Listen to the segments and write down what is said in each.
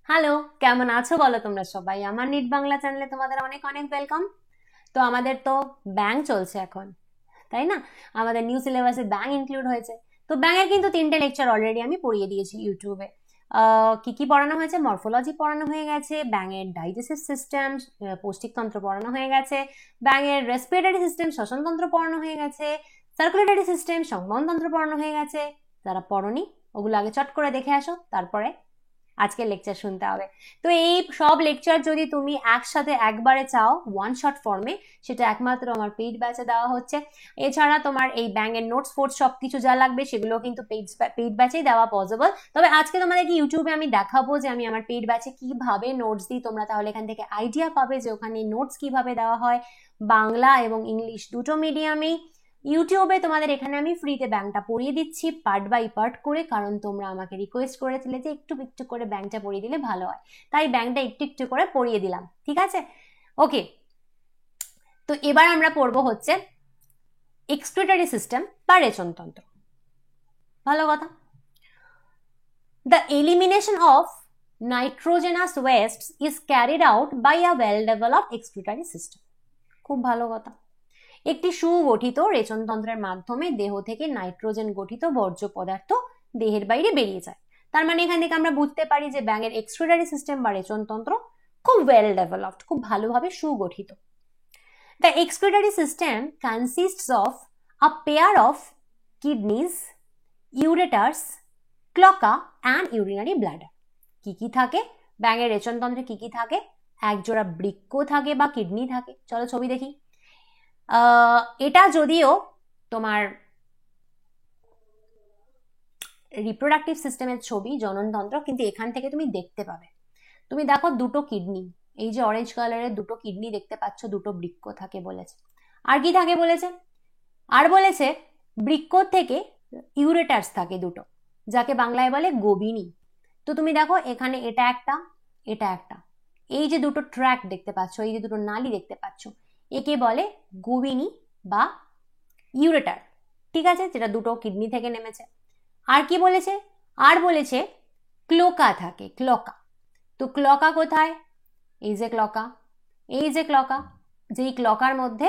Hello, কেমন আছো বলো তোমরা সবাই? আমার নিট বাংলা চ্যানেলে তোমাদের অনেক অনেক ওয়েলকাম। তো আমাদের তো ব্যাংক চলছে এখন, তাই না? আমাদের নিউ সিলেবাসে ব্যাংক ইনক্লুড হয়েছে। তো ব্যাংকের কিন্তু 3টে লেকচার অলরেডি আমি পড়িয়ে দিয়েছি ইউটিউবে। কি কি পড়ানো হয়েছে? মরফোলজি পড়ানো হয়ে গেছে, ব্যাঙের ডাইজেস্টিভ সিস্টেম, পৌষ্টিকতন্ত্র পড়ানো হয়ে গেছে, ব্যাঙের রেসপিরেটরি সিস্টেম, শ্বসনতন্ত্র পড়ানো হয়ে গেছে, সার্কুলেটরি সিস্টেম, সংবহনতন্ত্র পড়ানো হয়ে গেছে। যারা পড়নি ওগুলো আগে চট করে দেখে আসো, তারপরে আজকের লেকচার শুনতে হবে। তো এই সব লেকচার যদি তুমি একসাথে একবারে চাও ওয়ান শট ফর্মে, সেটা একমাত্র আমার পেইড ব্যাচে দেওয়া হচ্ছে। এছাড়া তোমার এই ব্যাঙের নোটস ফোর্টস সবকিছু যা লাগবে সেগুলো কিন্তু পেইড ব্যাচেই দেওয়া পসিবল। তবে আজকে তোমাদেরকে ইউটিউবে আমি দেখাবো যে আমি আমার পেইড ব্যাচে কিভাবে নোটস দিই। তোমরা তাহলে এখান থেকে আইডিয়া পাবে যে ওখানে নোটস কিভাবে দেওয়া হয়, বাংলা এবং ইংলিশ দুটো মিডিয়ামেই। ইউটিউবে তোমাদের এখানে আমি ফ্রিতে ব্যাংকটা পড়িয়ে দিচ্ছি পার্ট বাই পার্ট করে, কারণ তোমরা আমাকে রিকোয়েস্ট করেছিলে যে একটু একটু করে ব্যাংকটা পড়িয়ে দিলে ভালো হয়, তাই ব্যাংকটা একটু একটু করে পড়িয়ে দিলাম। ঠিক আছে, ওকে। তো এবার আমরা পড়বো হচ্ছে এক্সক্রিটরি সিস্টেম বা রেচনতন্ত্র। ভালো কথা। The elimination of nitrogenous wastes is carried out by a well developed excretory system. খুব ভালো কথা। একটি সুগঠিত রেচনতন্ত্রের মাধ্যমে দেহ থেকে নাইট্রোজেন গঠিত বর্জ্য পদার্থ দেহের বাইরে বেরিয়ে যায়। তার মানে এখান থেকে আমরা বুঝতে পারি যে ব্যাঙের এক্সক্রিটরি সিস্টেম বা রেচনতন্ত্র খুব ওয়েল ডেভেলপড, খুব ভালোভাবে সুগঠিত। The excretory system consists of a pair of kidneys, ureters, cloaca and urinary bladder. কি কি থাকে ব্যাঙের রেচনতন্ত্রে? কি কি থাকে? একজোড়া বৃক্ক থাকে বা কিডনি থাকে। চলো ছবি দেখি। এটা যদিও তোমার রিপ্রোডাক্টিভ সিস্টেমের ছবি, জননতন্ত্র, কিন্তু এখান থেকে তুমি দেখতে পাবে। তুমি দেখো দুটো কিডনি, এই যে অরেঞ্জ কালারের দুটো কিডনি দেখতে পাচ্ছ, দুটো বৃক্ক থাকে বলেছে। আর কি থাকে বলেছে? আর বলেছে বৃক্ক থেকে ইউরেটার্স থাকে দুটো, যাকে বাংলায় বলে গোবিনী। তো তুমি দেখো এখানে এটা একটা, এটা একটা, এই যে দুটো ট্র্যাক দেখতে পাচ্ছ, এই যে দুটো নালী দেখতে পাচ্ছ, একে বলে গোবিনী বা ইউরেটার। ঠিক আছে, যেটা দুটো কিডনি থেকে নেমেছে। আর কি বলেছে? আর বলেছে ক্লোকা থাকে, ক্লকা। তো ক্লকা কোথায়? এই যে ক্লকা, এই যে ক্লকা, যেই ক্লকার মধ্যে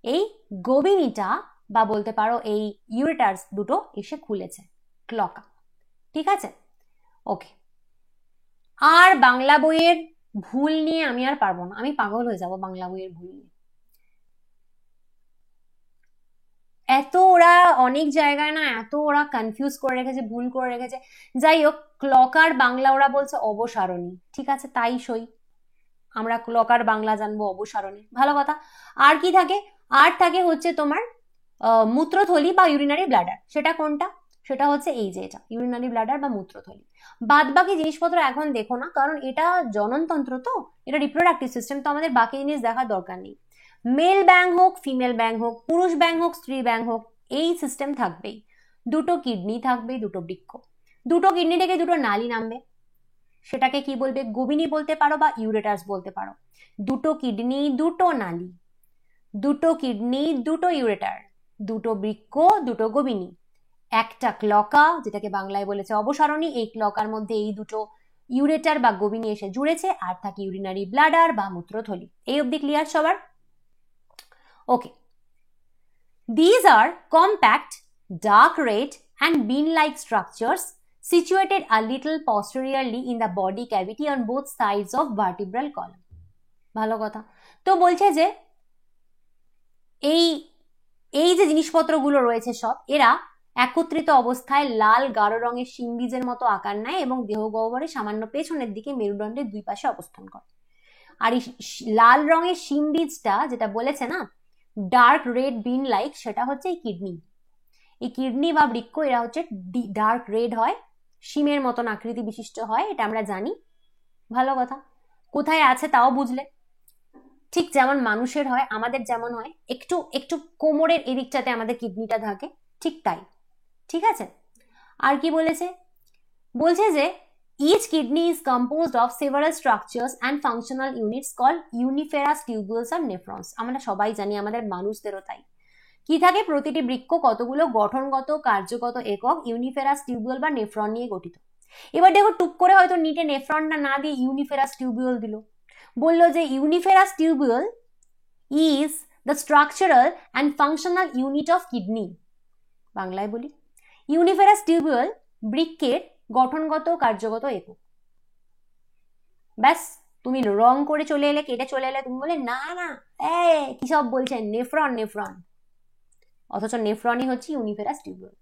এই গোবিনীটা বা বলতে পারো এই ইউরেটার্স দুটো এসে খুলেছে, ক্লকা। ঠিক আছে, ওকে। আর বাংলা বইয়ের ভুল নিয়ে আমি আর পারবো না, আমি পাগল হয়ে যাব বাংলা বইয়ের ভুল নিয়ে। এত ওরা অনেক জায়গায় না, এত ওরা কনফিউজ করে রেখেছে, ভুল করে রেখেছে। যাই হোক, ক্লকার বাংলা ওরা বলছে অবসারণী। ঠিক আছে, তাই সই, আমরা ক্লকার বাংলা জানবো অবসারণী। ভালো কথা। আর কি থাকে? আর থাকে হচ্ছে তোমার মূত্রথলি বা ইউরিনারি ব্লাডার। সেটা কোনটা? সেটা হচ্ছে এই যে এটা ইউরিনারি ব্লাডার বা মূত্রথলি। বাদ বাকি জিনিসপত্র এখন দেখো না, কারণ এটা জননতন্ত্র, তো এটা রিপ্রোডাক্টিভ সিস্টেম, তো আমাদের বাকি জিনিস দেখার দরকার নেই। মেল ব্যাং হোক, ফিমেল ব্যাং হোক, পুরুষ ব্যাং হোক, স্ত্রী ব্যাং হোক, এই সিস্টেম থাকবেই। দুটো কিডনি থাকবে, দুটো বৃক্ক, দুটো কিডনি থেকে দুটো নালী নামবে, সেটাকে কি বলবে? গোবিনী বলতে পারো বা ইউরেটাস বলতে পারো। দুটো কিডনি, দুটো নালী, দুটো কিডনি, দুটো ইউরেটার, দুটো বৃক্ক, দুটো গোবিনী, একটা ক্লকা, যেটাকে বাংলায় বলেছে অবসারণী। এই ক্লকার মধ্যে এই দুটো ইউরেটার বা গোবিনী এসে জুড়েছে, আর থাকে ইউরিনারি ব্লাডার বা মূত্রথলি। এই অবধি ক্লিয়ার সবার? ওকে। These are compact, dark red and bean-like structures situated a little posteriorly in the body cavity on both sides of vertebral column. ভালো কথা। তো বলছে যে এই এই যে জিনিসপত্রগুলো রয়েছে সব, এরা একত্রিত অবস্থায় লাল গাঢ় রঙের শিংবীজের মতো আকার নেয় এবং দেহ গহ্বরে সামান্য পেছনের দিকে মেরুদণ্ডের দুই পাশে অবস্থান করে। আর এই লাল রঙের শিংবীজটা যেটা বলেছে না, ডার্ক রেড বিন লাইক, সেটা হচ্ছে এই কিডনি। এই কিডনি বা বৃক্ক এরা হচ্ছে ডার্ক রেড হয়, শিমের মতন আকৃতি বিশিষ্ট হয়, এটা আমরা জানি। ভালো কথা। কোথায় আছে তাও বুঝলে। ঠিক যেমন মানুষের হয়, আমাদের যেমন হয় একটু একটু কোমরের এদিকটাতে আমাদের কিডনিটা থাকে, ঠিক তাই। ঠিক আছে। আর কি বলেছে? বলছে যে each kidney is composed of several structures and functional units called uniferous tubules or nephrons. আমরা সবাই জানি, আমাদের মানুষদেরও তাই। কি থাকে? প্রতিটি বৃক্ক কতগুলো গঠনগত কার্যগত একক ইউনিফেরাস টিউবুল বা নেফ্রন নিয়ে গঠিত। এবার দেখো টুক করে হয়তো নিটে নেফ্রনটা না দিয়ে ইউনিফেরাস টিউবিউল দিল, বললো যে uriniferous tubule is the structural and functional unit of kidney. বাংলায় বলি, ইউনিফেরাস টিউবিউল বৃক্কের গঠনগত কার্যগত একক। ব্যাস, তুমি রং করে চলে এলে, কেটে চলে এলে, তুমি বলে না না কি সব বলছেন, নেফ্রন নেফ্রন, অথচ নেফ্রনই হচ্ছে ইউনিফেরাস টিউবিউল।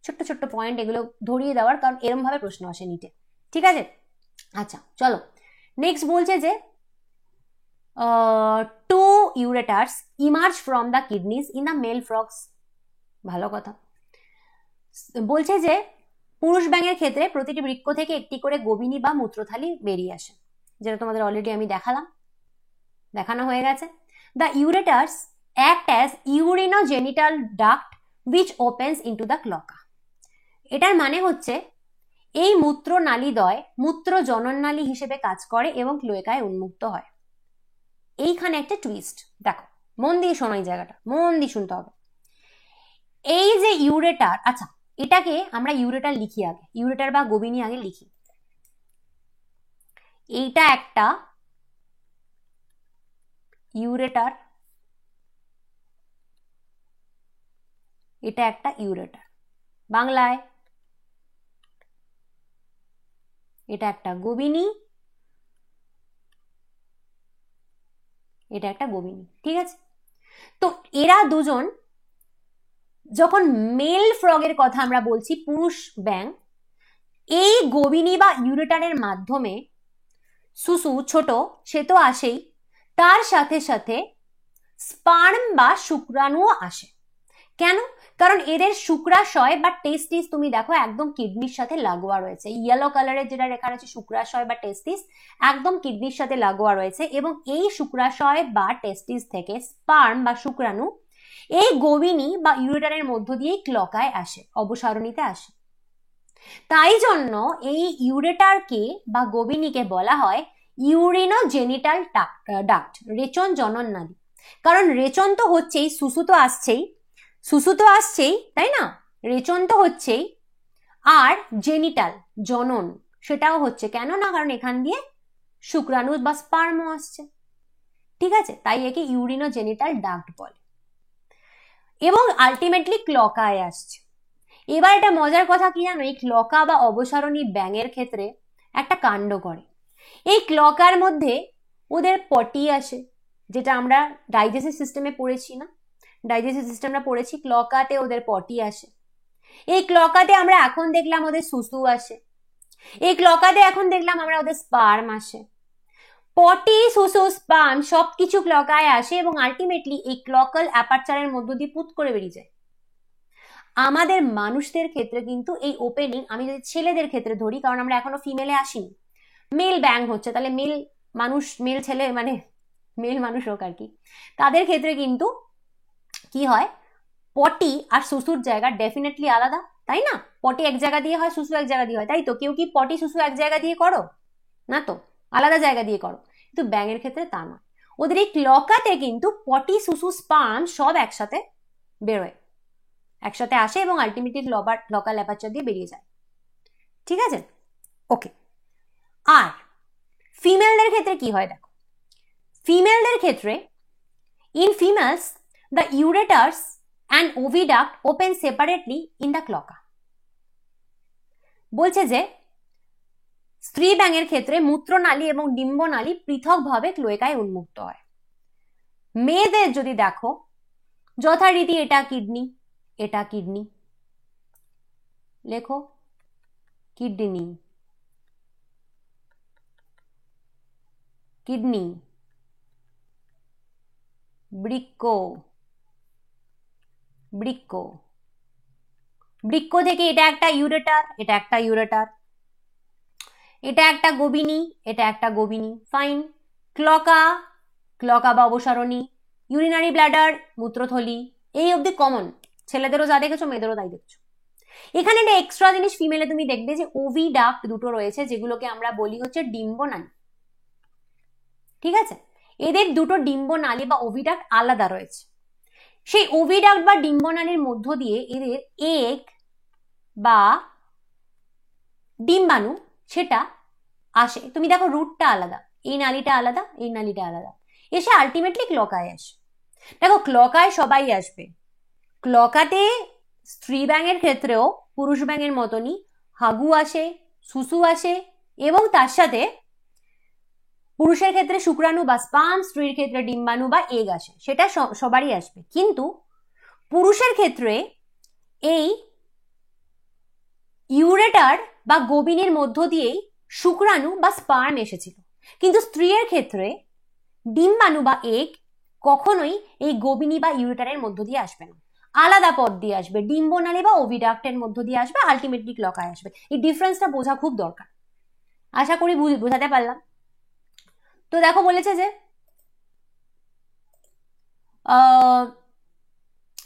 ছোট্ট ছোট্ট পয়েন্ট এগুলো ধরিয়ে দেওয়ার, কারণ এরম ভাবে প্রশ্ন আসে নিটে। ঠিক আছে, আচ্ছা চলো নেক্সট। বলছে যে two ureters emerge from the kidneys in the male frogs. ভালো কথা। বলছে যে পুরুষ ব্যাঙের ক্ষেত্রে প্রতিটি বৃক্ক থেকে একটি করে গোবিনী বা মূত্রথালি বেরিয়ে আসে, যেটা তোমাদের অলরেডি আমি দেখানো হয়ে গেছে। The ureters act as urinogenital duct which opens into the cloaca। এটার মানে হচ্ছে এই মূত্র নালীদ্বয় মূত্র জনননালী হিসেবে কাজ করে এবং ক্লোয়েকায় উন্মুক্ত হয়। এইখানে একটা টুইস্ট দেখো, মন দিয়ে শোনো, এই জায়গাটা মন দিয়ে শুনতে হবে। এই যে ইউরেটার, আচ্ছা এটাকে আমরা ইউরেটার লিখি আগে, ইউরেটার বা গোবিনী আগে লিখি। এইটা একটা ইউরেটার, এটা একটা ইউরেটার বাংলায়, এটা একটা গোবিনী, এটা একটা গোবিনী। ঠিক আছে, তো এরা দুজন যখন মেল ফ্রগের কথা আমরা বলছি, পুরুষ ব্যাঙ, এই গোবিনী বা ইউরেটারের মাধ্যমে সুসু ছোট সে তো আসেই, তার সাথে সাথে স্পার্ম বা শুক্রাণুও আসে। কেন? কারণ এদের শুক্রাশয় বা টেস্টিস তুমি দেখো একদম কিডনির সাথে লাগোয়া রয়েছে। ইয়েলো কালারের যেটা লেখা রয়েছে শুক্রাশয় বা টেস্টিস, একদম কিডনির সাথে লাগোয়া রয়েছে, এবং এই শুক্রাশয় বা টেস্টিস থেকে স্পার্ম বা শুক্রাণু এই গোবিনী বা ইউরেটারের মধ্য দিয়ে ক্লকায় আসে, অবসারণীতে আসে। তাই জন্য এই ইউরেটারকে বা গোবিনীকে বলা হয় ইউরিনোজেনিটাল ডাক্ট, রেচন জনন নালী। কারণ রেচন তো হচ্ছেই, সুসু তো আসছেই, তাই না? রেচন তো হচ্ছেই, আর জেনিটাল জনন সেটাও হচ্ছে। কেন না? কারণ এখান দিয়ে শুক্রাণু বা স্পার্মও আসছে। ঠিক আছে, তাই একে ইউরিনোজেনিটাল ডাক্ট বলে, এবং আলটিমেটলি ক্লকায় আসছে। এবার এটা মজার কথা কি জানো, এই ক্লকা বা অবসারণী ব্যাঙের ক্ষেত্রে একটা কাণ্ড করে। এই ক্লকার মধ্যে ওদের পটি আসে, যেটা আমরা ডাইজেস্টিভ সিস্টেমে পড়েছি না, ডাইজেস্টিভ সিস্টেমটা পড়েছি, ক্লকাতে ওদের পটি আসে। এই ক্লকাতে আমরা এখন দেখলাম ওদের সুসু আসে, এই ক্লকাতে এখন দেখলাম আমরা ওদের স্পার্ম আসে। পটি, সুসু, স্পার্ম সবকিছু ক্লকায় আসে এবং আলটিমেটলি এই ক্লকাল অ্যাপারচারের মধ্য দিয়ে পুত করে বেরিয়ে যায়। আমাদের মানুষদের ক্ষেত্রে কিন্তু এই ওপেনিং, আমি যদি ছেলেদের ক্ষেত্রে ধরি, কারণ আমরা এখনো ফিমেলে আসিনি, মেল ব্যাং হচ্ছে, তাহলে মেল মানুষ, মেল ছেলে মানে মেল মানুষ হোক আর কি, তাদের ক্ষেত্রে কিন্তু কি হয়, পটি আর সুসুর জায়গা ডেফিনেটলি আলাদা, তাই না? পটি এক জায়গা দিয়ে হয়, সুসু এক জায়গা দিয়ে হয়, তাই তো? কেউ কি পটি সুসু এক জায়গা দিয়ে করো না, তো আলাদা জায়গা দিয়ে করো। কিন্তু ব্যাঙের ক্ষেত্রে তা নয়, ওদের এই ক্লকাতে কিন্তু পটি, সুসু, স্পার্ম সব একসাথে বেরোয়, একসাথে আসে এবং আলটিমেটলি ক্লকাল অ্যাপারচার দিয়ে বেরিয়ে যায়। ঠিক আছে, ওকে। আর ফিমেলদের ক্ষেত্রে কি হয় দেখো, ফিমেলদের ক্ষেত্রে in females the ureters and oviduct open separately in the cloaca. বলছে যে স্ত্রী ব্যাঙের ক্ষেত্রে মূত্রনালী এবং ডিম্বনালী পৃথকভাবে ক্লোয়েকায় উন্মুক্ত হয়। মেয়েদের যদি দেখো, যথারীতি এটা কিডনি, এটা কিডনি, লেখো কিডনি, কিডনি, বৃক্ক, বৃক্ক, বৃক্ক থেকে এটা একটা ইউরেটার, এটা একটা ইউরেটার, এটা একটা গোবিনী, এটা একটা গোবিনী, ফাইন। ক্লকা, ক্লকা বা অবসারণী, ইউরিনারি ব্ল্যাডার, মূত্রথলি, এই অবধি কমন, ছেলেদেরও যা দেখেছো মেয়েদেরও তাই দেখছো। এখানে একটা এক্সট্রা জিনিস ফিমেলে তুমি দেখবে যে ওভিডাক্ট দুটো রয়েছে, যেগুলোকে আমরা বলি হচ্ছে ডিম্বনালী। ঠিক আছে, এদের দুটো ডিম্বনালী বা ওভিডাক্ট আলাদা রয়েছে। সেই ওভিডাক্ট বা ডিম্বনালীর মধ্য দিয়ে এদের এগ বা ডিম্বাণু সেটা আসে, তুমি দেখো রুটটা আলাদা, এই নালীটা আলাদা, এই নালীটা আলাদা, এসে আলটিমেটলি ক্লকায় আসে। দেখো ক্লকায় সবাই আসবে, ক্লকাতে স্ত্রী ব্যাঙের ক্ষেত্রেও পুরুষ ব্যাঙের মতনই হাগু আসে, সুসু আসে, এবং তার সাথে পুরুষের ক্ষেত্রে শুক্রাণু বা স্পার্ম, স্ত্রীর ক্ষেত্রে ডিম্বাণু বা এগ আসে, সেটা সবারই আসবে। কিন্তু পুরুষের ক্ষেত্রে এই ইউরেটার বা গোবিনীর মধ্য দিয়েই শুক্রাণু বা স্পার্ম এসেছিল, কিন্তু স্ত্রীর ক্ষেত্রে ডিম্বাণু বা এগ কখনোই এই গোবিনী বা ইউরেটারের মধ্য দিয়ে আসবে না, আলাদা পথ দিয়ে আসবে, ডিম্বনালী বা ওভিডাক্টের মধ্য দিয়ে আসবে, আলটিমেটলি ক্লকায় আসবে। এই ডিফারেন্সটা বোঝা খুব দরকার, আশা করি বোঝাতে পারলাম। তো দেখো বলেছে যে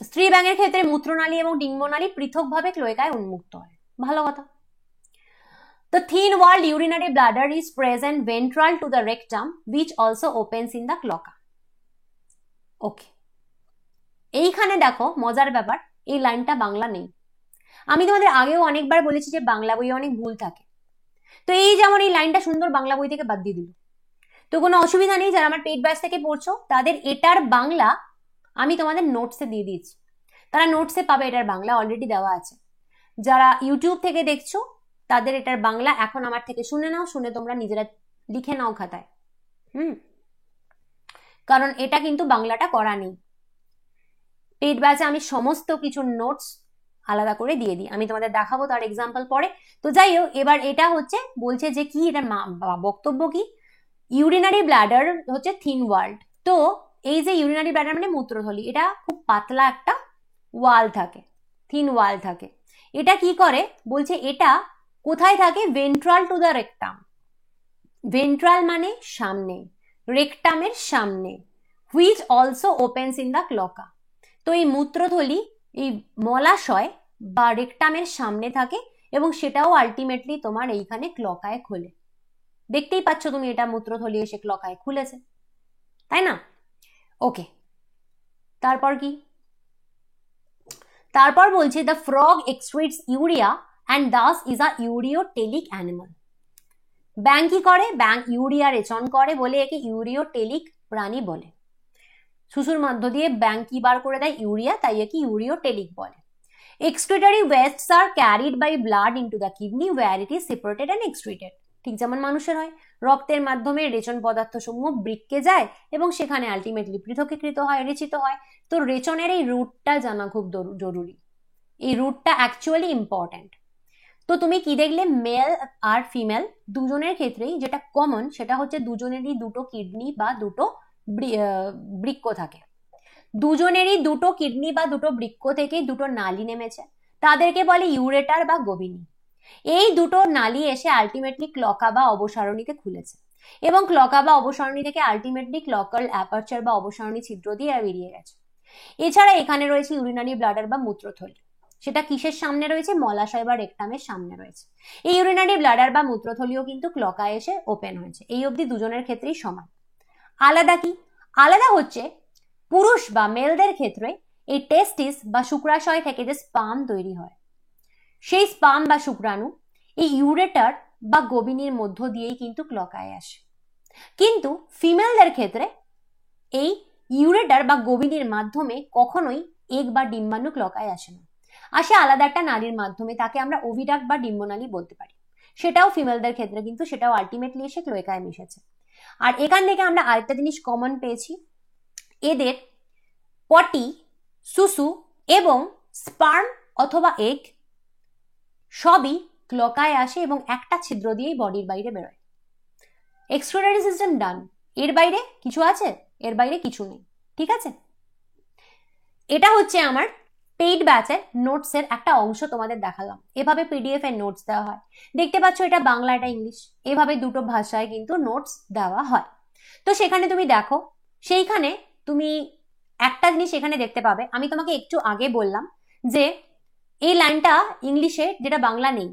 স্ত্রী ব্যাঙের ক্ষেত্রে মূত্রনালী এবং ডিম্বনালী পৃথকভাবে ক্লোয়েকায় উন্মুক্ত হয়, ভালো কথা। The thin-walled urinary bladder is present ventral to the rectum, which also opens in the cloaca. Okay. এইখানে দেখো মজার ব্যাপার, এই লাইনটা বাংলা নেই। আমি তোমাদের আগেও অনেকবার বলেছি যে বাংলা বইয়ে অনেক ভুল থাকে, তো এই যেমন এই লাইনটা সুন্দর বাংলা বই থেকে বাদ দিয়ে দিল, তো কোনো অসুবিধা নেই। যারা আমার পেইড ব্যাচ থেকে পড়ছো তাদের এটার বাংলা আমি তোমাদের নোটসে দিয়ে দিয়েছি, তারা নোটসে পাবে, এটার বাংলা অলরেডি দেওয়া আছে। যারা ইউটিউব থেকে দেখছো তাদের এটার বাংলা এখন আমার থেকে শুনে নাও, শুনে তোমরা নিজেরা লিখে নাও খাতায়। কারণ এটা কিন্তু বাংলাটা করা নেই, পেইড ব্যাচে আমি সমস্ত কিছু নোটস আলাদা করে দিয়ে দিই, আমি তোমাদের দেখাবো তার এক্সাম্পল পরে। তো যাই হোক, এবার এটা হচ্ছে বলছে যে কি এটার বক্তব্য কি, ইউরিনারি ব্লাডার হচ্ছে থিন ওয়াল্ড। তো এই যে ইউরিনারি ব্লাডার মানে মূত্রথলি, এটা খুব পাতলা একটা ওয়াল থাকে, থিন ওয়াল থাকে। এটা কি করে বলছে, এটা কোথায় থাকে, ventral to the rectum, ventral মানে সামনে, রেকটামের সামনে, which also opens in the cloaca. তো এই মূত্রথলি এই মলাশয় বা রেকটামের সামনে থাকে এবং সেটাও আলটিমেটলি তোমার এইখানে ক্লকায় খোলে। দেখতেই পাচ্ছ তুমি, এটা মূত্রথলি এসে ক্লকায় খুলেছে, তাই না? ওকে, তারপর কি, তারপর বলছে the frog excretes urea and thus is a ureotelic animal. ব্যাং কি করে, ব্যাং ইউরিয়া রেচন করে বলে একে ইউরিওটেলিক প্রাণী বলে। শুশুর মধ্য দিয়ে ব্যাং কি বার করে দেয়, ইউরিয়া, তাই একে ইউরিওটেলিক বলে। Excretory wastes are carried by blood into the kidney where it is separated and excreted. ঠিক যেমন মানুষের হয়, রক্তের মাধ্যমে রেচন পদার্থ সমূহ বৃক্কে যায় এবং সেখানে আলটিমেটলি পৃথকীকৃত হয়, রেচিত হয়। তো রেচনের এই রুটটা জানা খুব জরুরি, এই রুটটা অ্যাকচুয়ালি ইম্পর্ট্যান্ট। তো তুমি কি দেখলে, মেল আর ফিমেল দুজনের ক্ষেত্রেই যেটা কমন সেটা হচ্ছে দুজনেরই দুটো কিডনি বা দুটো বৃক্ক থাকে, দুজনেরই দুটো কিডনি বা দুটো বৃক্ক থেকে দুটো নালী নেমেছে, তাদেরকে বলে ইউরেটার বা গোবিনী। এই দুটো নালী এসে আলটিমেটলি ক্লকা বা অবসারণীতে খুলেছে এবং ক্লকা বা অবসারণী থেকে আলটিমেটলি ক্লকাল অ্যাপারচার বা অবসারণী ছিদ্র দিয়ে বেরিয়ে গেছে। এছাড়া এখানে রয়েছে ইউরিনারি ব্লাডার বা মূত্রথলি, সেটা কিসের সামনে রয়েছে, মলাশয় বা রেকটামের সামনে রয়েছে। এই ইউরিনারি ব্লাডার বা মূত্রথলিও কিন্তু ক্লকায় এসে ওপেন হয়েছে। এই অবধি দুজনের ক্ষেত্রেই সমান। আলাদা কি, আলাদা হচ্ছে পুরুষ বা মেলদের ক্ষেত্রে এই টেস্টিস বা শুক্রাশয় থেকে যে স্পার্ম তৈরি হয়, সেই স্পার্ম বা শুক্রাণু এই ইউরেটার বা গোবিনীর মধ্য দিয়েই কিন্তু ক্লকায় আসে। কিন্তু ফিমেলদের ক্ষেত্রে এই ইউরেটার বা গোবিনীর মাধ্যমে কখনোই এগ বা ডিম্বাণু ক্লকায় আসে না, আসে আলাদা একটা নালীর মাধ্যমে, তাকে আমরা ওভিডাক্ট বা ডিম্বনালী বলতে পারি। সেটাও ফিমেলদের ক্ষেত্রে কিন্তু সেটাও আলটিমেটলি এসে ক্লোয়েকায় মিশেছে। আর এখান থেকে আমরা আরেকটা জিনিস কমন পেয়েছি, এদের পটি, সুসু এবং স্পার্ম অথবা এগ সবই ক্লকায় আসে এবং একটা ছিদ্র দিয়েই বডির বাইরে বেরোয়। এক্সক্রিটরি সিস্টেম ডান, এর বাইরে কিছু আছে, এর বাইরে কিছু নেই, ঠিক আছে। এটা হচ্ছে আমার পেইড ব্যাচের নোটসের একটা অংশ তোমাদের দেখালাম, এভাবে পিডিএফ এর নোটস দেওয়া হয়, দেখতে পাচ্ছ এটা বাংলা এটা ইংলিশ, এভাবে দুটো ভাষায় কিন্তু নোটস দেওয়া হয়। তো সেখানে তুমি দেখো, সেইখানে তুমি একটা জিনিস এখানে দেখতে পাবে, আমি তোমাকে একটু আগে বললাম যে এই লাইনটা ইংলিশে যেটা বাংলা নেই,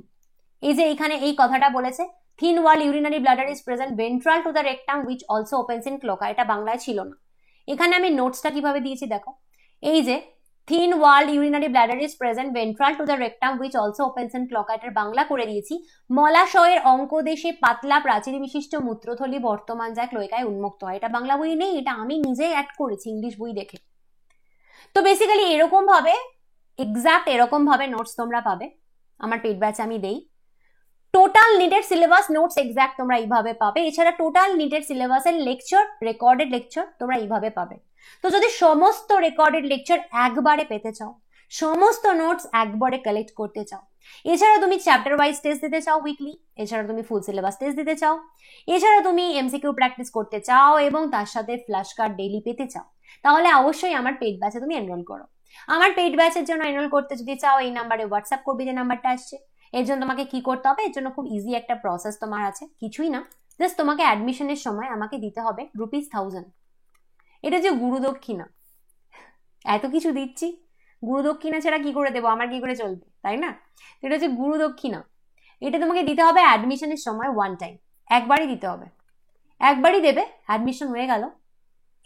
এই যে এখানে এই কথাটা বলেছে thin wall urinary bladder is present ventral to the rectum which also opens in cloaca, এটা বাংলায় ছিল না। এখানে আমি নোটসটা কিভাবে দিয়েছি দেখো, এই যে thin wall urinary ব্ল্যাডার is present ventral to the rectum which also opens in clock. এটার বাংলা করে দিয়েছি, মলাশয়ের অঙ্কদেশে পাতলা প্রাচীর বিশিষ্ট মূত্রথলি বর্তমান যা ক্লোয়েকায় উন্মুক্ত হয়। এটা বাংলা বই নেই, এটা আমি নিজেই অ্যাড করেছি ইংলিশ বই দেখে। তো বেসিক্যালি এরকম ভাবে, এক্সাক্ট এরকম ভাবে নোটস তোমরা পাবে আমার পেড ব্যাচে আমি দেই। টোটাল নিটের সিলেবাস নোটস এক্সাক্ট তোমরা এইভাবে পাবে। এছাড়া টোটাল নিটের সিলেবাসের লেকচার, রেকর্ডেড লেকচার তোমরা এইভাবে পাবে। তো যদি সমস্ত রেকর্ডেড লেকচার একবারে পেতে চাও, সমস্ত নোটস একবারে কালেক্ট করতে চাও, এছাড়া তুমি চ্যাপ্টার ওয়াইজ টেস্ট দিতে চাও উইকলি, এছাড়া তুমি ফুল সিলেবাস টেস্ট দিতে চাও, এছাড়া তুমি এমসিকিউ প্র্যাকটিস করতে চাও এবং তার সাথে ফ্ল্যাশ কার্ড ডেইলি পেতে চাও, তাহলে অবশ্যই আমার পেড ব্যাচে তুমি এনরোল করো। আমার পেড ব্যাচের জন্য এনরোল করতে যদি চাও এই নাম্বারে হোয়াটসঅ্যাপ করবে, যে নাম্বারটা আসছে। এর জন্য তোমাকে কি করতে হবে, এর জন্য খুব ইজি একটা প্রসেস তোমার আছে, কিছুই না, জাস্ট তোমাকে অ্যাডমিশনের সময় আমাকে দিতে হবে ₹1000। এটা যে গুরুদক্ষিণা, এত কিছু দিচ্ছি, গুরুদক্ষিণা ছাড়া কি করে দেবো, আমার কি করে চলবে, তাই না? এটা হচ্ছে গুরুদক্ষিণা, এটা তোমাকে দিতে হবে অ্যাডমিশনের সময় ওয়ান টাইম, একবারই দিতে হবে, একবারই দেবে, অ্যাডমিশন হয়ে গেল,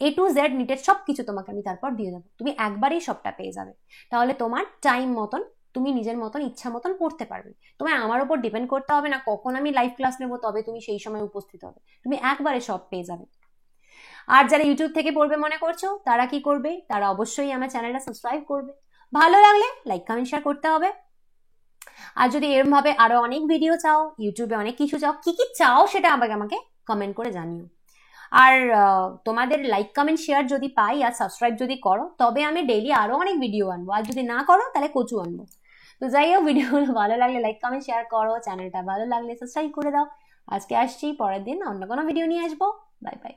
A to Z নিটের সব কিছু তোমাকে আমি তারপর দিয়ে দেবো, তুমি একবারেই সবটা পেয়ে যাবে। তাহলে তোমার টাইম মতন তুমি নিজের মতন ইচ্ছা মতন পড়তে পারবে, তোমায় আমার উপর ডিপেন্ড করতে হবে না কখন আমি লাইভ ক্লাস নেবো তবে তুমি সেই সময় উপস্থিত হবে, তুমি একবারে সব পেয়ে যাবে। আর যারা ইউটিউব থেকে পড়বে মনে করছো তারা কি করবে, তারা অবশ্যই আমার চ্যানেলটা সাবস্ক্রাইব করবে, ভালো লাগলে লাইক কমেন্ট শেয়ার করতে হবে। আর যদি এরকম ভাবে আরো অনেক ভিডিও চাও, ইউটিউবে অনেক কিছু চাও, কি কি চাও সেটা আমাকে কমেন্ট করে জানিও। আর তোমাদের লাইক কমেন্ট শেয়ার যদি পাই আর সাবস্ক্রাইব যদি করো তবে আমি ডেইলি আরো অনেক ভিডিও আনবো, আর যদি না করো তাহলে কচু আনবো। তো যাই হোক, ভিডিওগুলো ভালো লাগলে লাইক কমেন্ট শেয়ার করো, চ্যানেলটা ভালো লাগলে সাবস্ক্রাইব করে দাও। আজকে আসছি, পরের দিন অন্য কোনো ভিডিও নিয়ে আসবো। Bye bye.